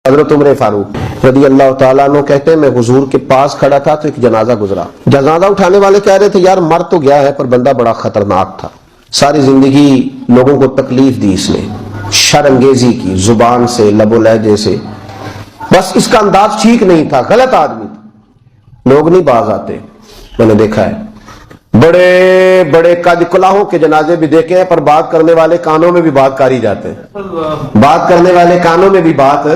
حضرت عمر فاروق رضی اللہ تعالیٰ عنہ کہتے ہیں میں حضور کے پاس کھڑا تھا تو ایک جنازہ گزرا. جنازہ اٹھانے والے کہہ رہے تھے یار مر تو گیا ہے پر بندہ بڑا خطرناک تھا, ساری زندگی لوگوں کو تکلیف دی, اس نے شر انگیزی کی زبان سے لب و لہجے سے, بس اس کا انداز ٹھیک نہیں تھا, غلط آدمی تھا. لوگ نہیں باز آتے, میں نے دیکھا ہے بڑے بڑے قد کلاہوں کے جنازے بھی دیکھے ہیں پر بات کرنے والے کانوں میں بھی بات کاری جاتے ہیں, بات کرنے والے کانوں میں بھی بات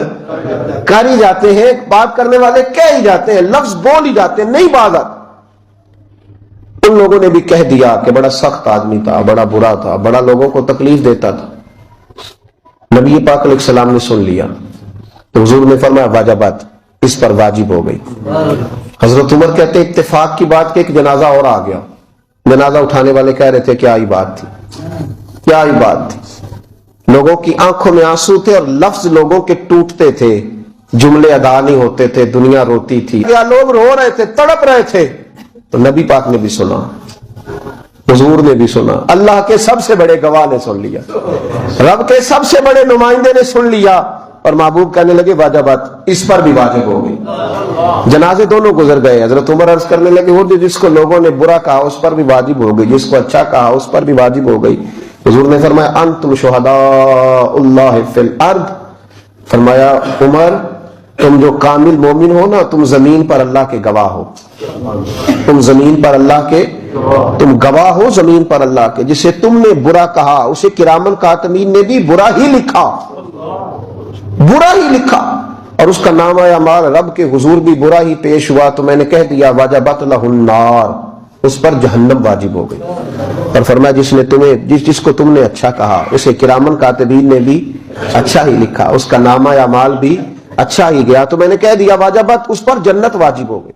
کاری جاتے ہیں, بات کرنے والے کہہ ہی جاتے ہیں, لفظ بول ہی جاتے ہیں, نہیں باز آتے. ان لوگوں نے بھی کہہ دیا کہ بڑا سخت آدمی تھا, بڑا برا تھا, بڑا لوگوں کو تکلیف دیتا تھا. نبی پاک علیہ السلام نے سن لیا تو حضور نے فرمایا واجبات, اس پر واجب ہو گئی. حضرت عمر کہتے ہیں اتفاق کی بات کہ ایک جنازہ اور آ گیا. جنازہ اٹھانے والے کہہ رہے تھے کیا ہی بات تھی, کیا ہی بات تھی. لوگوں کی آنکھوں میں آنسو تھے اور لفظ لوگوں کے ٹوٹتے تھے, جملے ادا نہیں ہوتے تھے, دنیا روتی تھی, یا لوگ رو رہے تھے, تڑپ رہے تھے. تو نبی پاک نے بھی سنا, حضور نے بھی سنا, اللہ کے سب سے بڑے گواہ نے سن لیا, رب کے سب سے بڑے نمائندے نے سن لیا, اور محبوب کہنے لگے واجبات, اس پر بھی واجب ہو گئی. جنازے دونوں گزر گئے. حضرت عمر عرض کرنے لگے جس کو لوگوں نے برا کہا اس پر بھی واجب ہو گئی, جس کو اچھا کہا اس پر بھی واجب ہو گئی. حضور نے فرمایا انتم شہداء اللہ فی الارض, فرمایا عمر تم جو کامل مومن ہو نا, تم زمین پر اللہ کے گواہ ہو, تم زمین پر اللہ کے تم گواہ ہو زمین پر اللہ کے. جسے تم نے برا کہا اسے کرامن کاتبین نے بھی برا ہی لکھا, برا ہی لکھا, اور اس کا نام اعمال رب کے حضور بھی برا ہی پیش ہوا. تو میں نے کہہ دیا واجبت لہ النار, اس پر جہنم واجب ہو گئی. اور فرمایا جس کو تم نے اچھا کہا اسے کرامن کاتبین نے بھی اچھا ہی لکھا, اس کا نام اعمال بھی اچھا ہی گیا. تو میں نے کہہ دیا واجبت, اس پر جنت واجب ہو گئی.